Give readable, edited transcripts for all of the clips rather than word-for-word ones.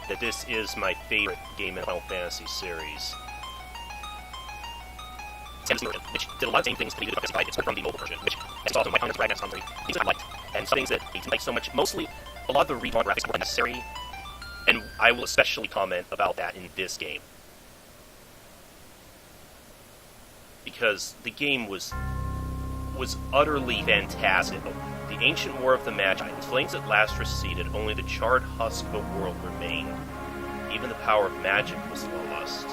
that this is my favorite game in the Final Fantasy series. Which did a lot of same things that he did it's from the mobile version, which I saw some my comments right now, things I liked, and some things that I didn't like so much. Mostly, a lot of the redrawn graphics were necessary, and I will especially comment about that in this game. Because the game was utterly fantastic. The ancient war of the Magi, the flames at last receded, only the charred husk of a world remained. Even the power of magic was lost.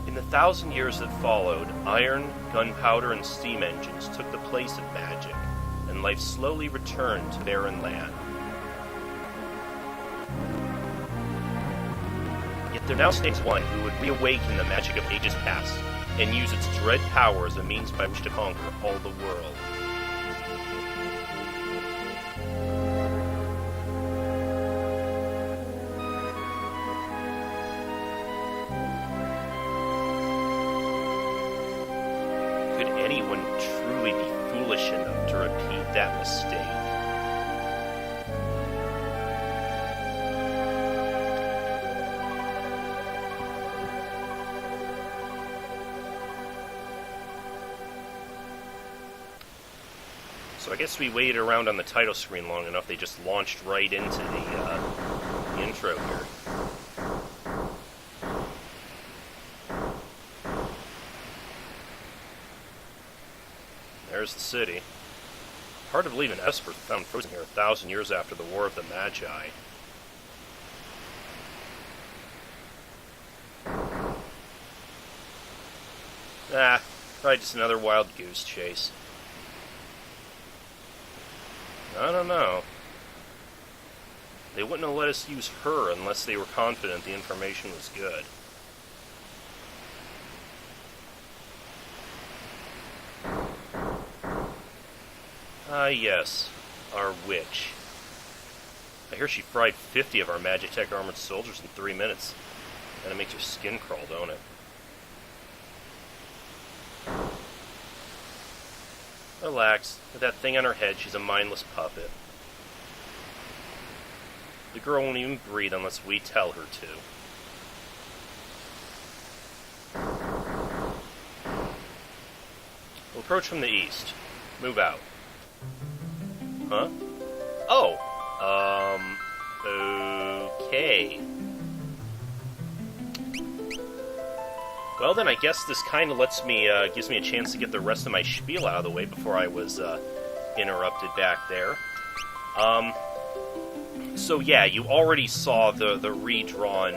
In the 1,000 years that followed, iron, gunpowder, and steam engines took the place of magic, and life slowly returned to barren land. Yet there now stands one who would reawaken the magic of ages past, and use its dread power as a means by which to conquer all the world. Could anyone truly be foolish enough to repeat that mistake? So I guess we waited around on the title screen long enough, they just launched right into the intro here. There's the city. Hard to believe an Esper found frozen here 1,000 years after the War of the Magi. Probably just another wild goose chase. I don't know. They wouldn't have let us use her unless they were confident the information was good. Yes, our witch. I hear she fried 50 of our Magitech armored soldiers in 3 minutes. And it makes your skin crawl, don't it? Relax. With that thing on her head, she's a mindless puppet. The girl won't even breathe unless we tell her to. We'll approach from the east. Move out. Huh? Oh! Okay. Well then, I guess this kind of lets me, gives me a chance to get the rest of my spiel out of the way before I was, interrupted back there. So yeah, you already saw the redrawn,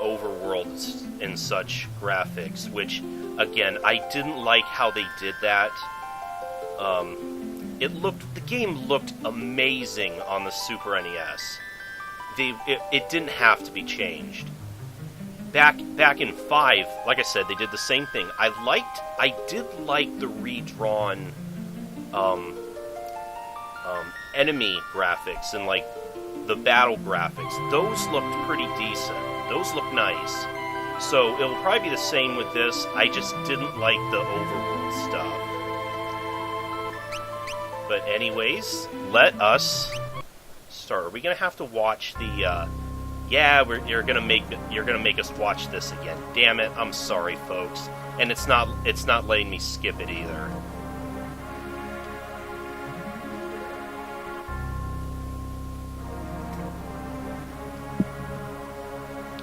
overworld and such graphics, which, again, I didn't like how they did that. The game looked amazing on the Super NES. It didn't have to be changed. Back in 5, like I said, they did the same thing. I did like the redrawn, enemy graphics and, like, the battle graphics. Those looked pretty decent. Those look nice. So, it'll probably be the same with this. I just didn't like the overworld stuff. But anyways, let us start. Are we gonna have to watch the, yeah, you're gonna make us watch this again. Damn it, I'm sorry, folks. And it's not letting me skip it either.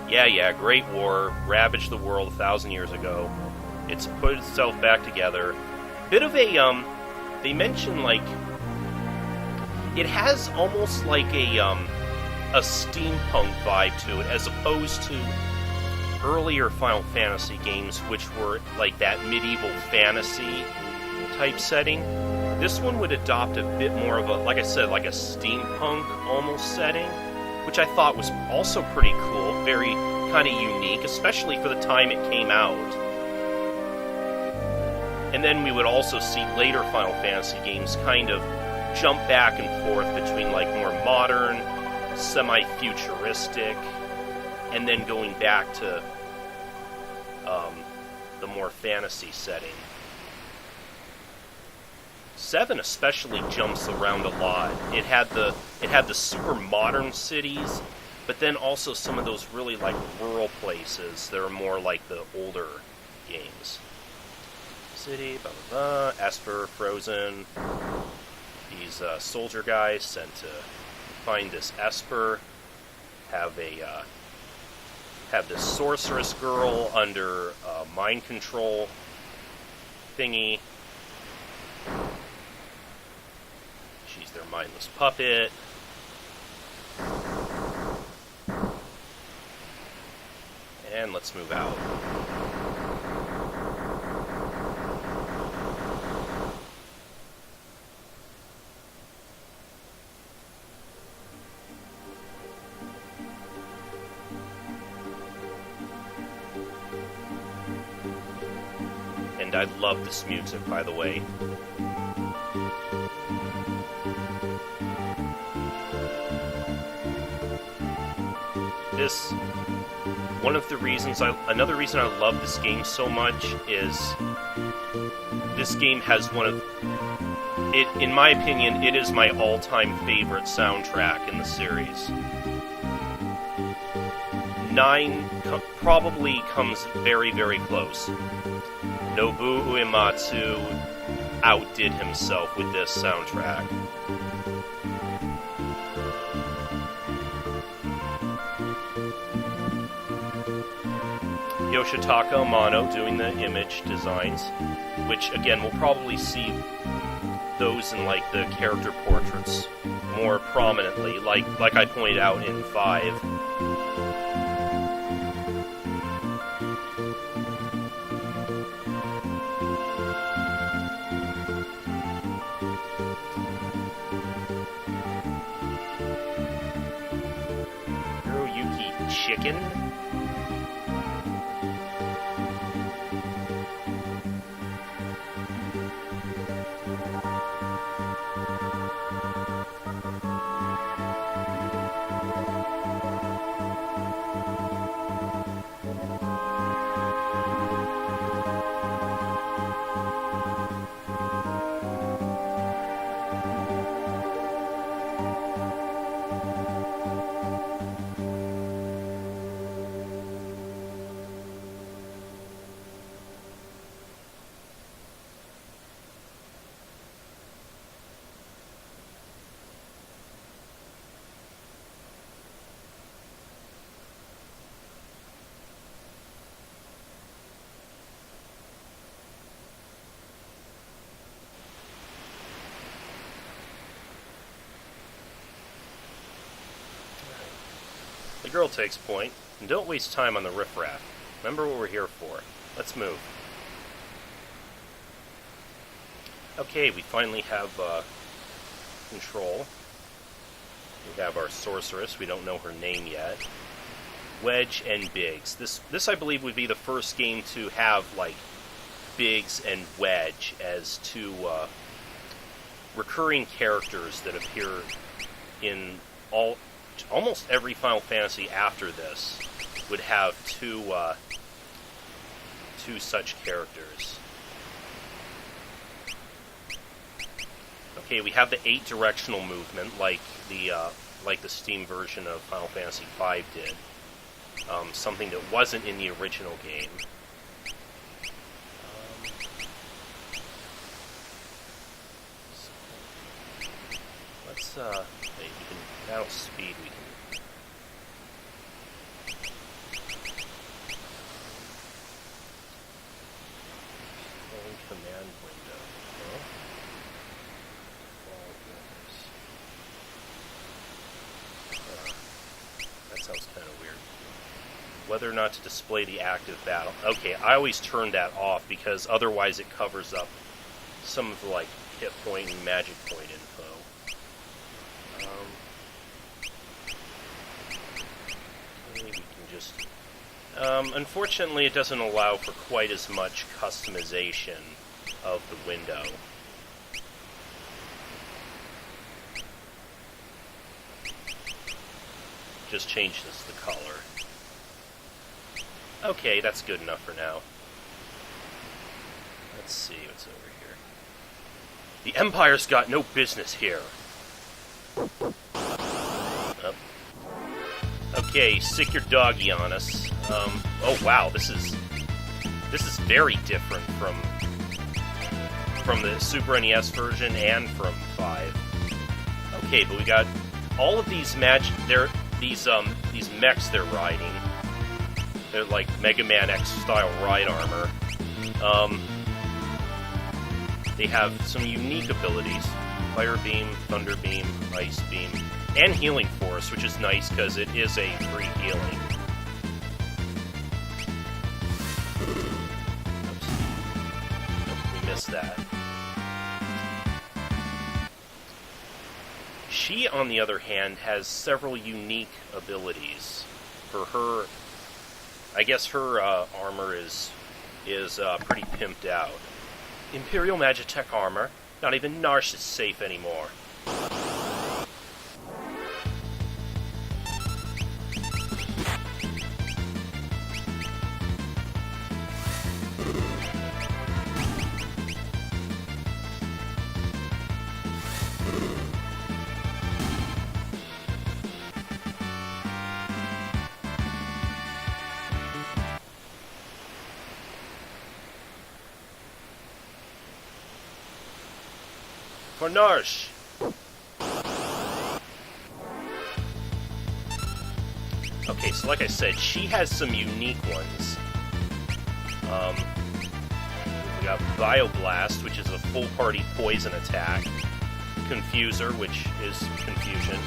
Yeah, Great War ravaged the world 1,000 years ago. It's put itself back together. Bit of a, they mention, like, it has almost like a steampunk vibe to it, as opposed to earlier Final Fantasy games, which were like that medieval fantasy type setting. This one would adopt a bit more of a, like I said, like a steampunk almost setting, which I thought was also pretty cool, very kind of unique, especially for the time it came out. And then we would also see later Final Fantasy games kind of jump back and forth between like more modern, semi-futuristic, and then going back to the more fantasy setting. 7 especially jumps around a lot. It had the super modern cities, but then also some of those really like rural places that are more like the older games. City, blah blah blah. Esper, Frozen. These soldier guys sent to find this Esper. Have this sorceress girl under mind control thingy. She's their mindless puppet. And let's move out. And I love this music, by the way. Another reason I love this game so much is this game has in my opinion, it is my all-time favorite soundtrack in the series. 9 probably comes very, very close. Nobuo Uematsu outdid himself with this soundtrack. Yoshitaka Amano doing the image designs, which again we'll probably see those in like the character portraits more prominently, like I pointed out in 5. Hiroyuki Chicken? The girl takes point, and don't waste time on the riffraff. Remember what we're here for. Let's move. Okay, we finally have control. We have our sorceress. We don't know her name yet. Wedge and Biggs. This I believe would be the first game to have like Biggs and Wedge as two recurring characters that appear in almost every Final Fantasy after this would have two such characters. Okay, we have the 8-directional movement, like the Steam version of Final Fantasy V did. Something that wasn't in the original game. Let's wait, we can now speed. We can command window. That sounds kind of weird. Whether or not to display the active battle. Okay, I always turn that off because otherwise it covers up some of the like hit point and magic point info. Maybe we can just. Unfortunately, it doesn't allow for quite as much customization of the window. Just changes the color. Okay, that's good enough for now. Let's see what's over here. The Empire's got no business here. Oh. Okay, sick your doggy on us. Oh wow, this is very different from the Super NES version and from 5. Okay, but we got all of these these mechs they're riding. They're like Mega Man X style ride armor. They have some unique abilities: Fire Beam, Thunder Beam, Ice Beam, and Healing Force, which is nice because it is a free healing. Oops. Nope, we missed that. She, on the other hand, has several unique abilities. For her, I guess her armor is pretty pimped out. Imperial Magitech armor. Not even Narsh is safe anymore. For Narsh! Okay, so like I said, she has some unique ones. We got Bioblast, which is a full-party poison attack. Confuser, which is confusion.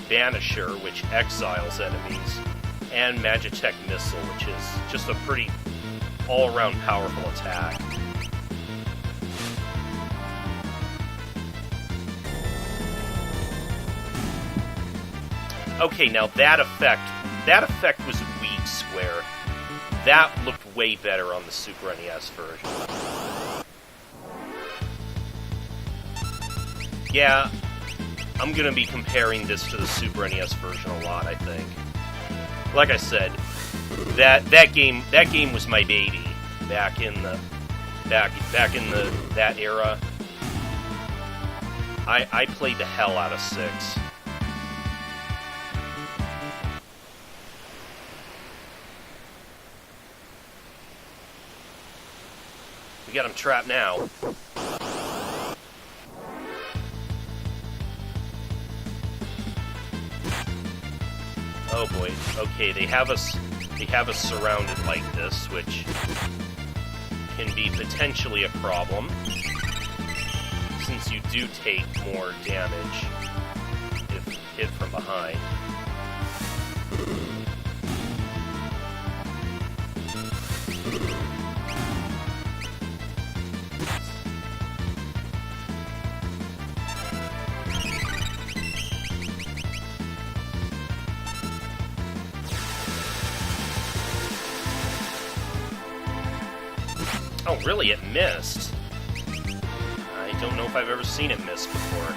Banisher, which exiles enemies. And Magitech Missile, which is just a pretty all-around powerful attack. Okay, now that effect was weak square. That looked way better on the Super NES version. Yeah, I'm gonna be comparing this to the Super NES version a lot, I think. Like I said, that game was my baby back in that era. I played the hell out of 6. We got him trapped now. Oh boy. Okay, they have us surrounded like this, which can be potentially a problem, since you do take more damage if hit from behind. Oh, really? It missed? I don't know if I've ever seen it miss before.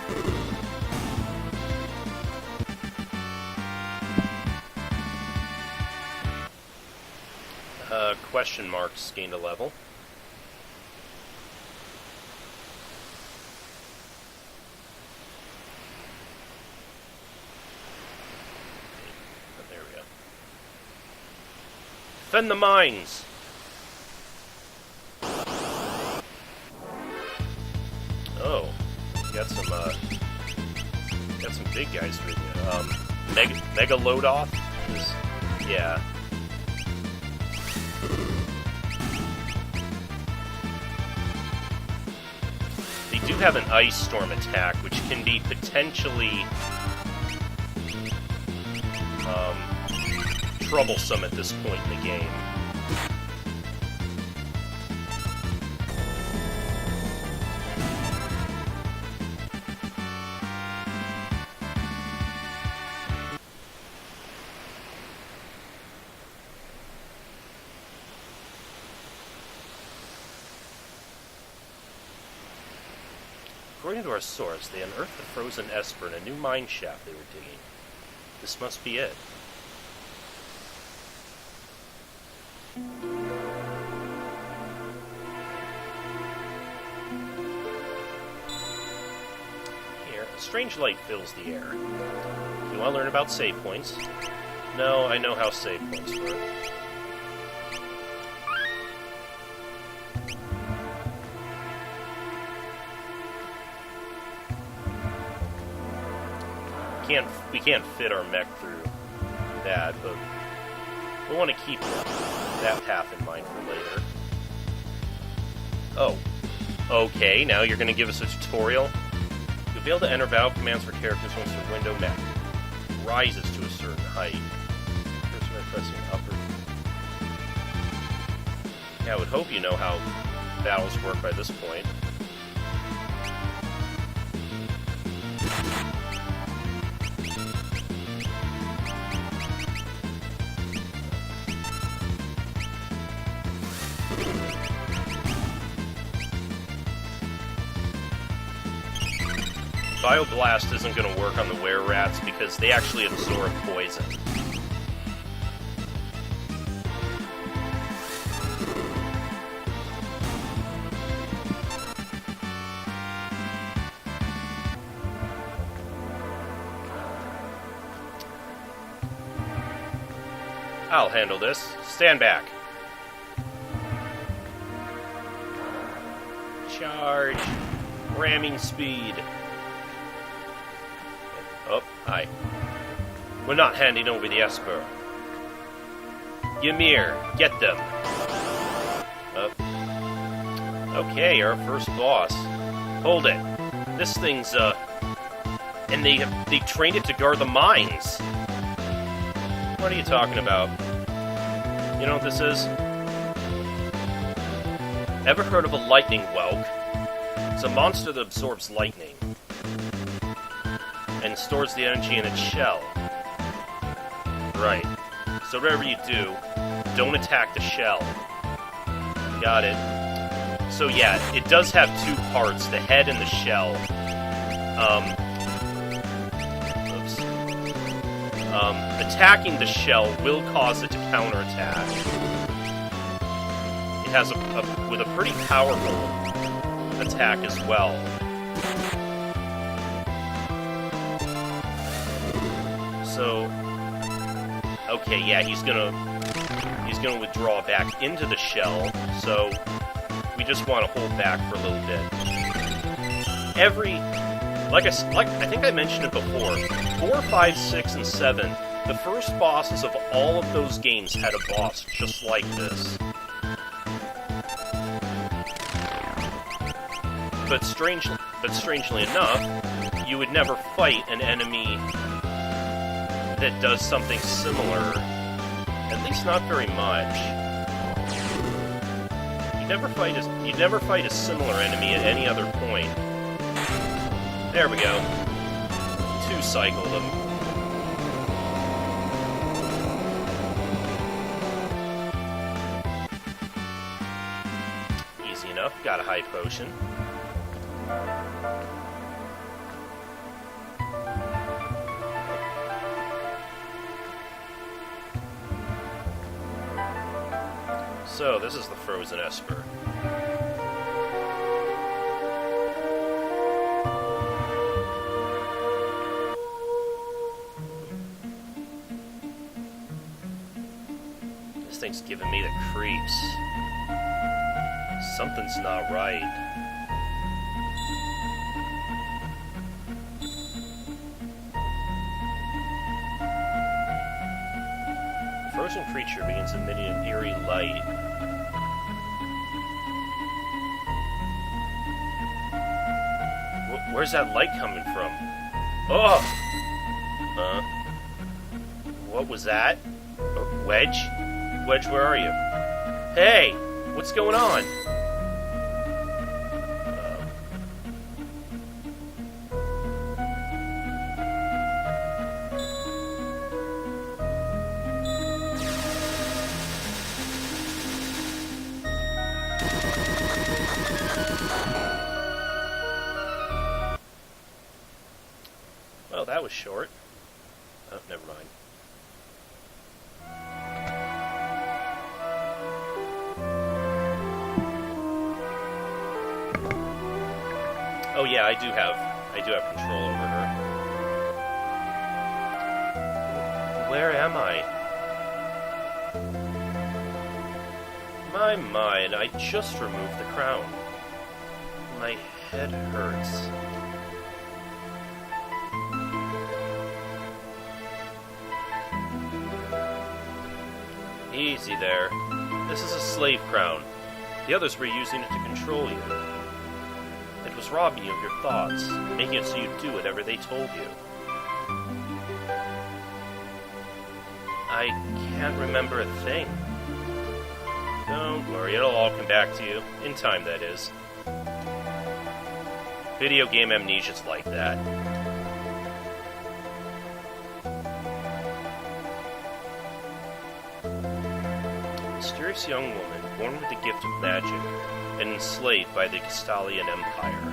Question marks gained a level. Oh, there we go. Defend the mines! Oh, got some big guys with you. Mega Loadoff is, yeah. They do have an Ice Storm attack, which can be potentially troublesome at this point in the game. According to our source, they unearthed the frozen Esper in a new mine shaft they were digging. This must be it. strange light fills the air. You want to learn about save points? No, I know how save points work. We can't fit our mech through that, but we want to keep that path in mind for later. Oh. Okay, now you're going to give us a tutorial? You'll be able to enter battle commands for characters once your window mech rises to a certain height. First by pressing upper. Yeah, I would hope you know how battles work by this point. Bioblast isn't going to work on the were-rats because they actually absorb poison. I'll handle this. Stand back. Charge. Ramming speed. Oh, hi. We're not handing over the Esper. Ymir, get them. Okay, our first boss. Hold it. This thing's, and they trained it to guard the mines. What are you talking about? You know what this is? Ever heard of a lightning whelk? It's a monster that absorbs lightning and stores the energy in its shell. Right. So whatever you do, don't attack the shell. Got it. So yeah, it does have two parts, the head and the shell. Attacking the shell will cause it to counterattack. It has with a pretty powerful attack as well. So, okay, yeah, he's gonna withdraw back into the shell. So we just want to hold back for a little bit. I think I mentioned it before. 4, 5, 6, and 7. The first bosses of all of those games had a boss just like this. But strangely enough, you would never fight an enemy that does something similar. At least not very much. You'd never fight a similar enemy at any other point. There we go. 2-cycle them. Easy enough. Got a high potion. So, this is the Frozen Esper. This thing's giving me the creeps. Something's not right. The frozen creature begins emitting an eerie light. Where's that light coming from? Oh! What was that? Wedge? Wedge, where are you? Hey! What's going on? Well, that was short. Oh, never mind. Oh yeah, I do have control over her. Where am I? My, and I just removed the crown. My head hurts. Easy there. This is a slave crown. The others were using it to control you. It was robbing you of your thoughts, making it so you'd do whatever they told you. I can't remember a thing. Don't worry, it'll all come back to you. In time, that is. Video game amnesia's like that. A mysterious young woman, born with the gift of magic, and enslaved by the Gestalian Empire.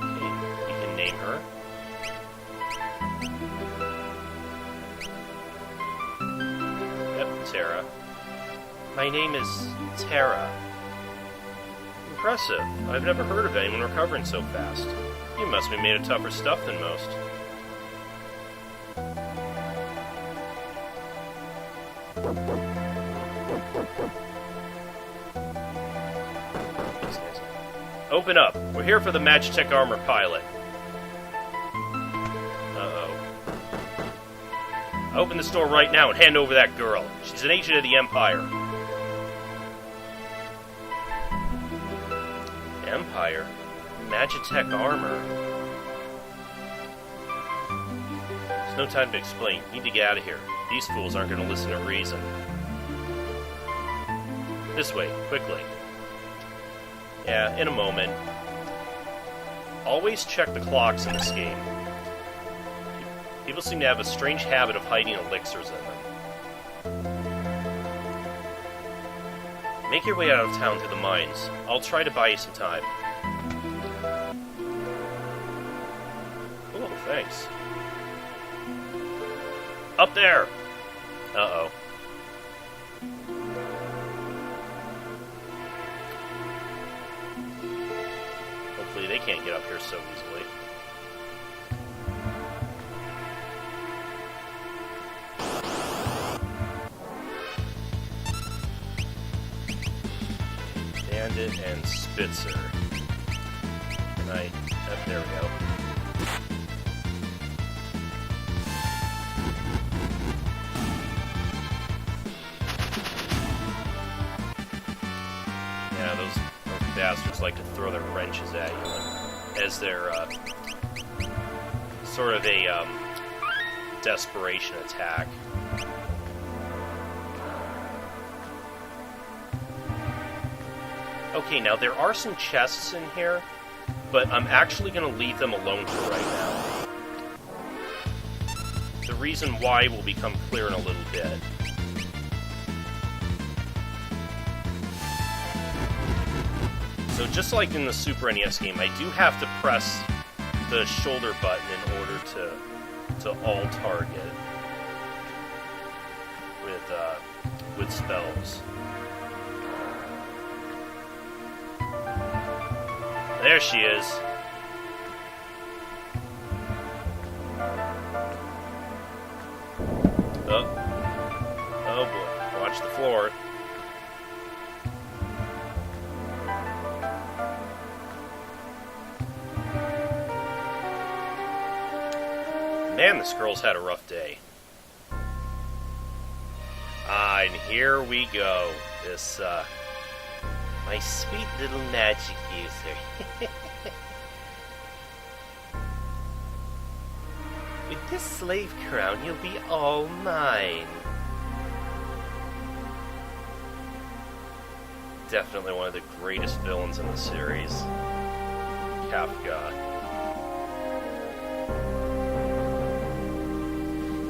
Okay, you can name her. Terra. My name is Terra. Impressive. I've never heard of anyone recovering so fast. You must be made of tougher stuff than most. Open up. We're here for the Magitech armor pilot. Open this door right now and hand over that girl. She's an agent of the Empire. Empire? Magitech armor? There's no time to explain. You need to get out of here. These fools aren't going to listen to reason. This way, quickly. Yeah, in a moment. Always check the clocks in this game. People seem to have a strange habit of hiding elixirs in them. Make your way out of town through the mines. I'll try to buy you some time. Oh, thanks. Up there! Uh-oh. Hopefully they can't get up here so easily. Bandit and Spitzer. And there we go. Yeah, those bastards like to throw their wrenches at you as their, sort of a, desperation attack. Okay, now there are some chests in here, but I'm actually going to leave them alone for right now. The reason why will become clear in a little bit. So just like in the Super NES game, I do have to press the shoulder button in order to alt-target with spells. There she is. Oh boy. Watch the floor. Man, this girl's had a rough day. And here we go. This, my sweet little magic user. With this slave crown, you'll be all mine. Definitely one of the greatest villains in the series. Kafka.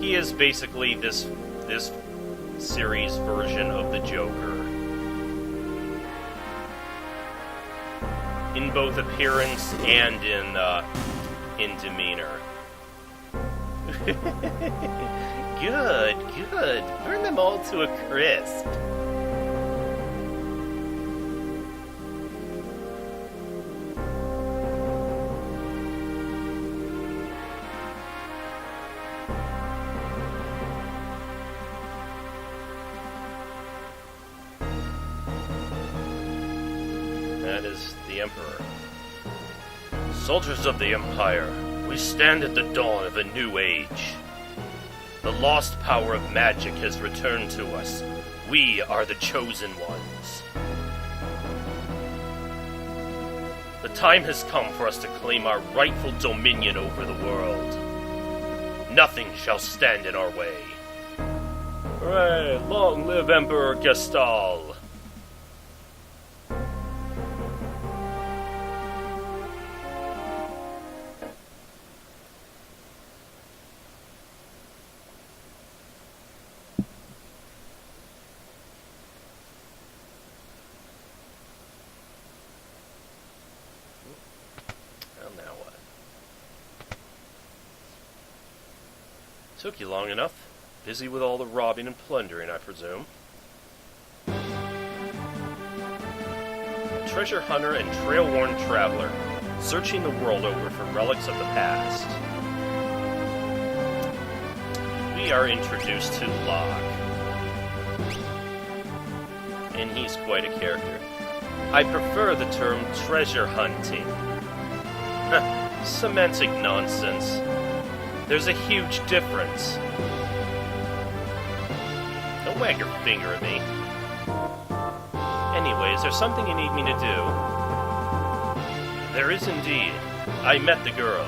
He is basically this series version of the Joker. In both appearance and in demeanor. Good. Burn them all to a crisp. that is the Emperor. Soldiers of the Empire, we stand at the dawn of a new age. The lost power of magic has returned to us. We are the chosen ones. The time has come for us to claim our rightful dominion over the world. Nothing shall stand in our way. Hooray! Long live Emperor Gestal! Took you long enough. Busy with all the robbing and plundering, I presume. A treasure hunter and trail-worn traveler, searching the world over for relics of the past. We are introduced to Locke. And he's quite a character. I prefer the term treasure hunting. Semantic nonsense. There's a huge difference. Don't wag your finger at me. Anyway, is there something you need me to do? There is indeed. I met the girl.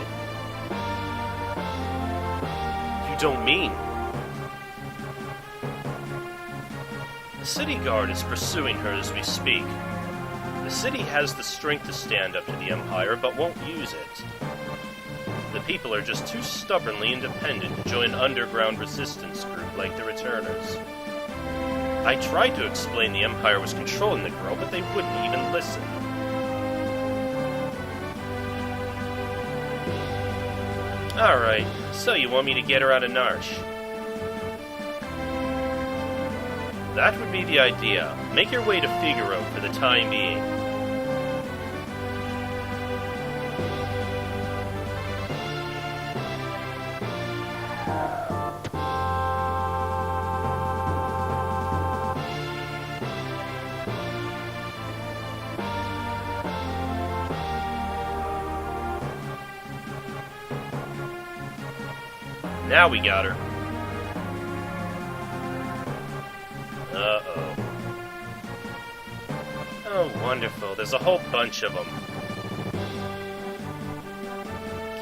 You don't mean? The city guard is pursuing her as we speak. The city has the strength to stand up to the Empire, but won't use it. The people are just too stubbornly independent to join an underground resistance group like the Returners. I tried to explain the Empire was controlling the girl, but they wouldn't even listen. Alright, so you want me to get her out of Narsh? That would be the idea. Make your way to Figaro for the time being. Now we got her. Uh-oh. Oh, wonderful. There's a whole bunch of them.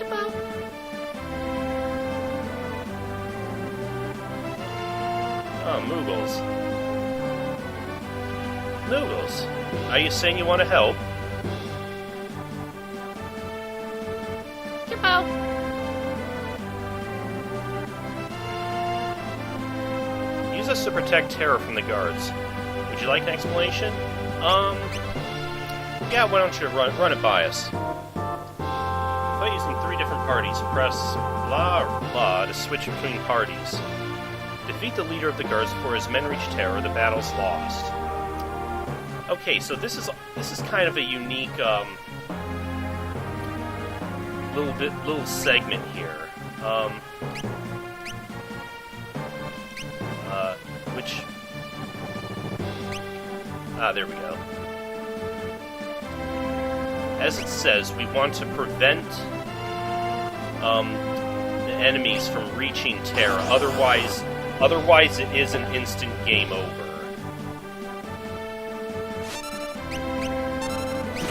Come on. Oh, Moogles. Moogles, are you saying you want to help? Come on. Use us to protect Terra from the guards. Would you like an explanation? Yeah, why don't you run it by us? By using 3 different parties, press blah or blah to switch between parties. Defeat the leader of the guards before his men reach Terra, the battle's lost. Okay, so this is kind of a unique little segment here. There we go. As it says, we want to prevent the enemies from reaching Terra. Otherwise it is an instant game over.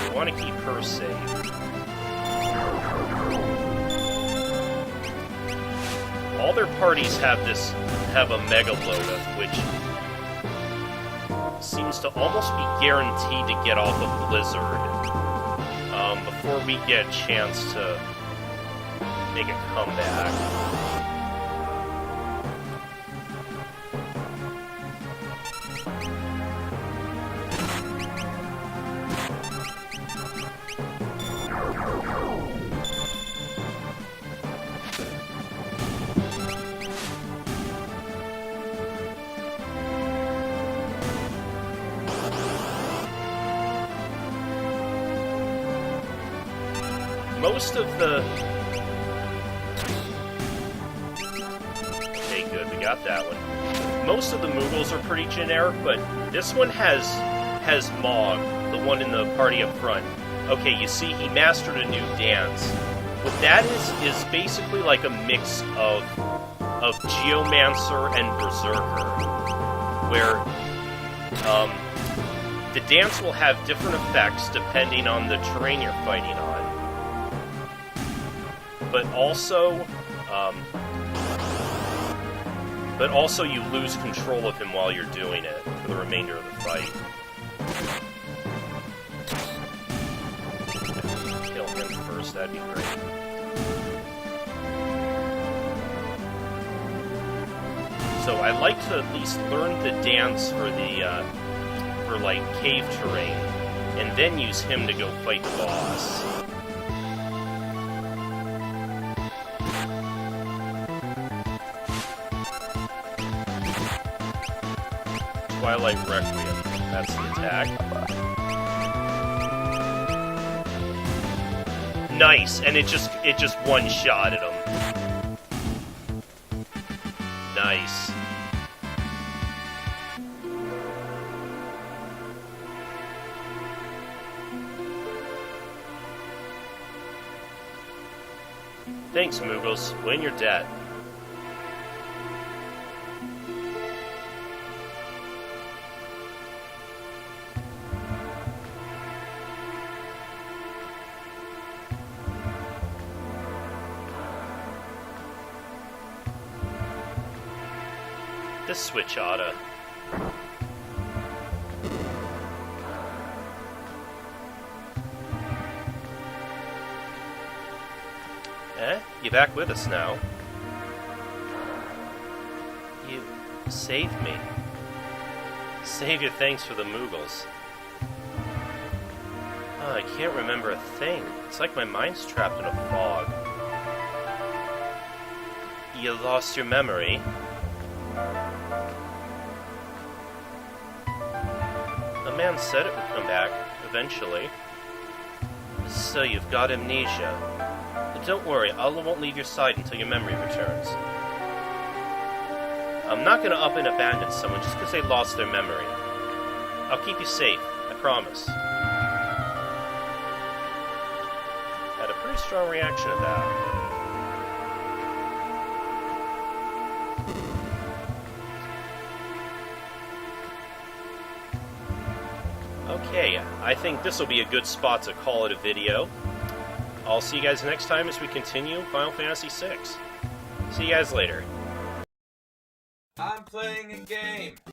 We want to keep her safe. All their parties have a mega loadout, which seems to almost be guaranteed to get off of Blizzard before we get a chance to make a comeback. Most of the... Okay, good, we got that one. Most of the Moogles are pretty generic, but this one has Mog, the one in the party up front. Okay, you see, he mastered a new dance. What that is basically like a mix of Geomancer and Berserker, where the dance will have different effects depending on the terrain you're fighting on, but also you lose control of him while you're doing it for the remainder of the fight. Kill him first, that'd be great. So I like to at least learn the dance for the for like cave terrain, and then use him to go fight the boss. Twilight Requiem, that's the attack. Nice, and it just one-shotted him. Nice. Thanks, Moogles. Win your debt. This switch oughta. You back with us now. You saved me. Save your thanks for the Moogles. Oh, I can't remember a thing. It's like my mind's trapped in a fog. You lost your memory? The man said it would come back, eventually. So you've got amnesia. But don't worry, Allah won't leave your side until your memory returns. I'm not gonna up and abandon someone just because they lost their memory. I'll keep you safe, I promise. Had a pretty strong reaction to that. Okay, I think this will be a good spot to call it a video. I'll see you guys next time as we continue Final Fantasy VI. See you guys later. I'm playing a game.